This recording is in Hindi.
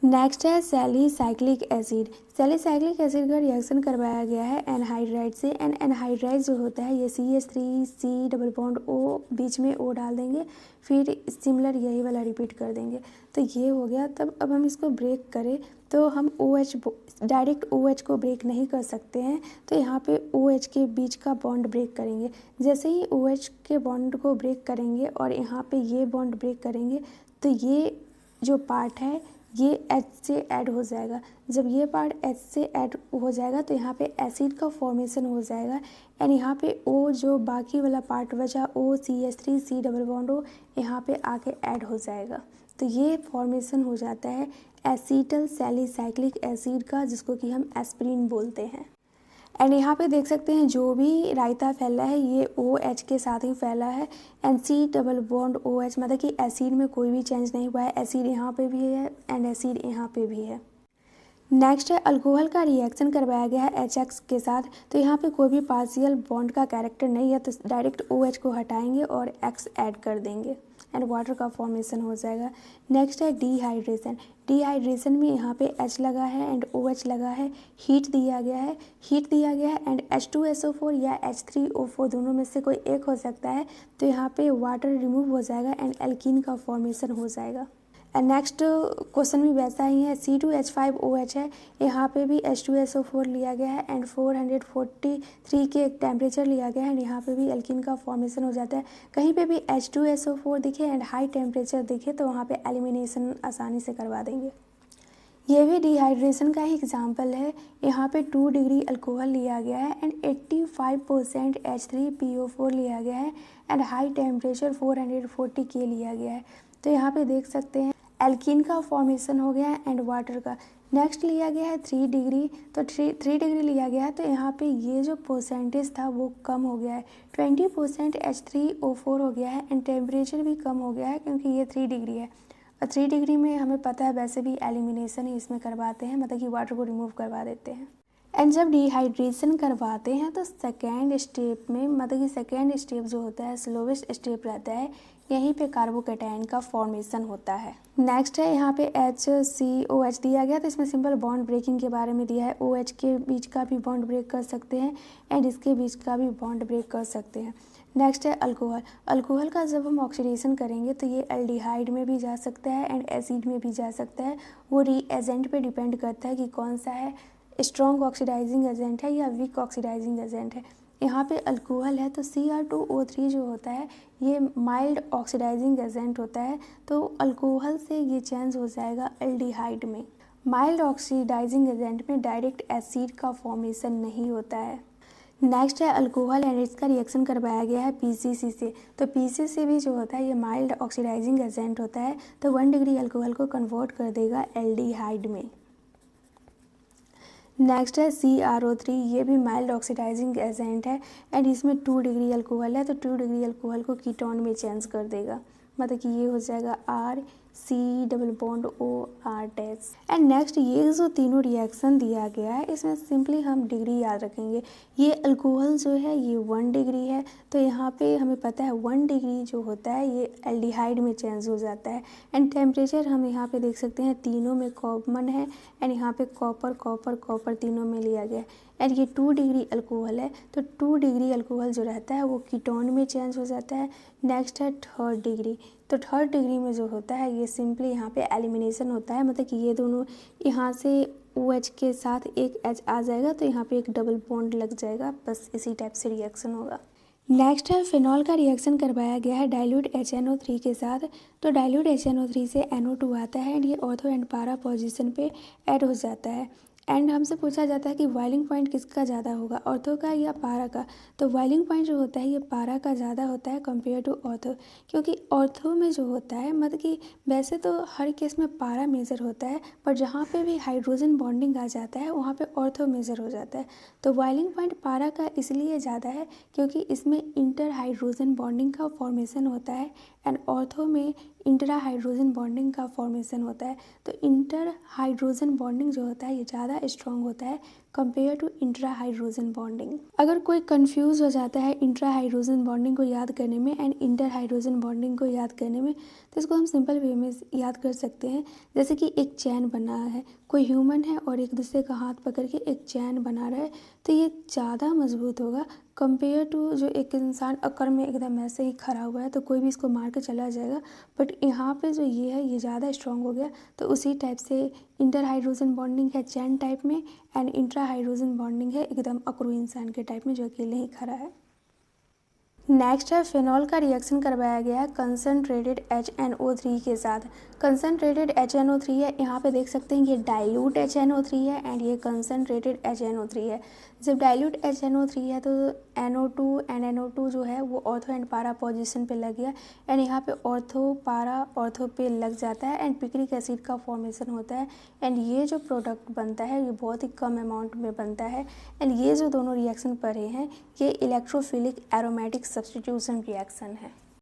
नेक्स्ट है सैलिसाइक्लिक एसिड। सैलिसाइक्लिक एसिड का रिएक्शन करवाया गया है एनहाइड्राइड से। एंड एनहाइड्राइड जो होता है ये CH3 C double bond O बीच में O डाल देंगे, फिर सिमिलर यही वाला रिपीट कर देंगे, तो ये हो गया। तब अब हम इसको ब्रेक करें तो हम OH डायरेक्ट OH को ब्रेक नहीं कर सकते हैं, तो यहाँ पे OH के बीच का बॉन्ड ब्रेक करेंगे। जैसे ही OH के बॉन्ड को ब्रेक करेंगे और यहाँ पे ये बॉन्ड ब्रेक करेंगे तो ये जो पार्ट है ये H से ऐड हो जाएगा। जब ये पार्ट H से ऐड हो जाएगा तो यहाँ पे एसिड का फॉर्मेशन हो जाएगा। एंड यहाँ पे O जो बाकी वाला पार्ट बचा OCH3 C double bond O यहाँ पे आके ऐड हो जाएगा, तो ये फॉर्मेशन हो जाता है एसीटल सैलिसाइक्लिक एसिड का, जिसको कि हम एस्पिरिन बोलते हैं। एंड यहाँ पे देख सकते हैं जो भी रायता फैला है ये OH के साथ ही फैला है। And C double bond OH, मतलब कि एसिड में कोई भी चेंज नहीं हुआ है। एसिड यहाँ पे भी है एंड एसिड यहाँ पे भी है। नेक्स्ट है अल्कोहल का रिएक्शन करवाया गया है HX के साथ, तो यहाँ पे कोई भी पार्शियल बॉन्ड का कैरेक्टर नहीं है, तो डायरेक्ट OH को हटाएंगे और X ऐड कर देंगे एंड वाटर का फॉर्मेशन हो जाएगा। नेक्स्ट है डिहाइड्रेशन। डिहाइड्रेशन में यहाँ पे H लगा है एंड OH लगा है, हीट दिया गया है एंड H2SO4 या H3O4 दोनों में से कोई एक हो सकता है, तो यहाँ पे वाटर रिमूव हो जाएगा एंड एल्कीन का फॉर्मेशन हो जाएगा। एंड नेक्स्ट क्वेश्चन भी वैसा ही है, C2H5OH है, यहाँ पे भी H2SO4 लिया गया है एंड 443 के टेम्परेचर लिया गया है एंड यहाँ पे भी एल्कीन का फॉर्मेशन हो जाता है। कहीं पे भी H2SO4 दिखे एंड हाई टेम्परेचर दिखे तो वहाँ पे एलिमिनेशन आसानी से करवा देंगे। ये भी डिहाइड्रेशन का ही एग्जाम्पल है। यहाँ पे 2 डिग्री अल्कोहल लिया गया है एंड 85% H3PO4 लिया गया है एंड हाई टेम्परेचर 440 के लिया गया है, तो यहाँ पे देख सकते हैं एल्कीन का फॉर्मेशन हो गया है एंड वाटर का। नेक्स्ट लिया गया है 3 डिग्री, तो 3 डिग्री लिया गया है, तो यहाँ पे ये जो परसेंटेज था वो कम हो गया है, 20% H3O4 हो गया है एंड टेम्परेचर भी कम हो गया है क्योंकि ये 3 डिग्री है। और 3 डिग्री में हमें पता है वैसे भी एलिमिनेशन ही इसमें करवाते हैं, मतलब कि वाटर को रिमूव करवा देते हैं। एंड जब डिहाइड्रेशन करवाते हैं तो सेकेंड स्टेप में, मतलब कि सेकेंड स्टेप जो होता है स्लोवेस्ट स्टेप रहता है, यहीं पे कार्बोकैटायन का फॉर्मेशन होता है। नेक्स्ट है यहाँ पे HCOH दिया गया, तो इसमें सिंपल बॉन्ड ब्रेकिंग के बारे में दिया है। OH के बीच का भी बॉन्ड ब्रेक कर सकते हैं एंड इसके बीच का भी बॉन्ड ब्रेक कर सकते हैं। नेक्स्ट है अल्कोहल। अल्कोहल का जब हम ऑक्सीडेशन करेंगे तो ये एल्डिहाइड में भी जा सकता है एंड एसिड में भी जा सकता है, वो रीएजेंट पे डिपेंड करता है कि कौन सा है, स्ट्रॉन्ग ऑक्सीडाइजिंग एजेंट है या वीक ऑक्सीडाइजिंग एजेंट है। यहाँ पे अल्कोहल है तो Cr2O3 जो होता है ये माइल्ड ऑक्सीडाइजिंग एजेंट होता है, तो अल्कोहल से ये चेंज हो जाएगा एल्डिहाइड में। माइल्ड ऑक्सीडाइजिंग एजेंट में डायरेक्ट एसिड का फॉर्मेशन नहीं होता है। नेक्स्ट है अल्कोहल एंड इसका रिएक्शन करवाया गया है PCC से, तो PCC भी जो होता है ये माइल्ड ऑक्सीडाइजिंग एजेंट होता है, तो 1 डिग्री अल्कोहल को कन्वर्ट कर देगा एल्डिहाइड में। नेक्स्ट है CrO3, ये भी माइल्ड ऑक्सीडाइजिंग एजेंट है एंड इसमें 2 डिग्री अल्कोहल है, तो 2 डिग्री अल्कोहल को कीटोन में चेंज कर देगा, मतलब कि ये हो जाएगा RC double bond OR-। And next ये जो तीनों रिएक्शन दिया गया है इसमें सिंपली हम डिग्री याद रखेंगे। ये अल्कोहल जो है ये 1 डिग्री है, तो यहाँ पे हमें पता है 1 डिग्री जो होता है ये एल्डिहाइड में चेंज हो जाता है। एंड टेम्परेचर हम यहाँ पे देख सकते हैं तीनों में कॉमन है एंड यहाँ पे कॉपर कॉपर कॉपर तीनों में लिया गया है। एंड ये 2 डिग्री अल्कोहल है, तो 2 डिग्री अल्कोहल जो रहता है वो कीटोन में चेंज हो जाता है। नेक्स्ट है 3rd डिग्री, तो 3rd डिग्री में जो होता है ये सिंपली यहाँ पे एलिमिनेशन होता है, मतलब कि ये दोनों यहाँ से OH के साथ एक H आ जाएगा तो यहाँ पे एक डबल बॉन्ड लग जाएगा, बस इसी टाइप से रिएक्शन होगा। नेक्स्ट है फिनॉल का रिएक्शन करवाया गया है डाइल्यूट HNO3 के साथ, तो डाइल्यूट HNO3 से NO2 आता है एंड ये ऑर्थो एंड पारा पोजीशन पे ऐड हो जाता है। एंड हमसे पूछा जाता है कि बॉइलिंग पॉइंट किसका ज़्यादा होगा, ऑर्थो का या पारा का, तो बॉइलिंग पॉइंट जो होता है ये पारा का ज़्यादा होता है कंपेयर टू ऑर्थो, क्योंकि ऑर्थो में जो होता है, मतलब कि वैसे तो हर केस में पारा मेजर होता है, पर जहाँ पे भी हाइड्रोजन बॉन्डिंग आ जाता है वहाँ पे ऑर्थो मेजर हो जाता है। तो बॉइलिंग पॉइंट पारा का इसलिए ज़्यादा है क्योंकि इसमें इंटर हाइड्रोजन बॉन्डिंग का फॉर्मेशन होता है एंड ऑर्थो में इंट्रा हाइड्रोजन बॉन्डिंग का फॉर्मेशन होता है। तो इंटर हाइड्रोजन बॉन्डिंग जो होता है ये ज़्यादा स्ट्रॉन्ग होता है compare to intra hydrogen bonding. अगर कोई कंफ्यूज हो जाता है इंट्रा हाइड्रोजन बॉन्डिंग को याद करने में एंड इंटर हाइड्रोजन बॉन्डिंग को याद करने में, तो इसको हम सिंपल वे में याद कर सकते हैं। जैसे कि एक चैन बना है, कोई ह्यूमन है और एक दूसरे का हाथ पकड़ के एक चैन बना रहा है, तो ये ज़्यादा मजबूत होगा कंपेयर टू जो एक इंसान अकड़ में एकदम ऐसे ही खड़ा हुआ है तो कोई भी इसको मार के चला जाएगा। बट यहाँ पे जो ये है ये ज़्यादा स्ट्रॉन्ग हो गया। तो उसी टाइप से इंटर हाइड्रोजन बॉन्डिंग है चैन टाइप में एंड इंट्रा हाइड्रोजन बॉन्डिंग है एकदम अकड़ू इंसान के टाइप में जो अकेले ही खड़ा है। नेक्स्ट है फिनॉल का रिएक्शन करवाया गया है कंसनट्रेटेड HNO3 के साथ। कंसनट्रेटेड HNO3 है, यहाँ पे देख सकते हैं ये डाइल्यूट HNO3 है एंड ये कंसनट्रेटेड HNO3 है। जब डाइल्यूट HNO3 है तो NO2 एंड NO2 जो है वो ऑर्थो एंड पारा पोजीशन पे लग गया एंड यहाँ पे ऑर्थो पारा ऑर्थो पे लग जाता है एंड पिक्रिक एसिड का फॉर्मेशन होता है एंड ये जो प्रोडक्ट बनता है ये बहुत ही कम अमाउंट में बनता है एंड ये जो दोनों रिएक्शन पढ़े हैं ये इलेक्ट्रोफिलिक एरोमेटिक सब्स्टिट्यूशन रिएक्शन है।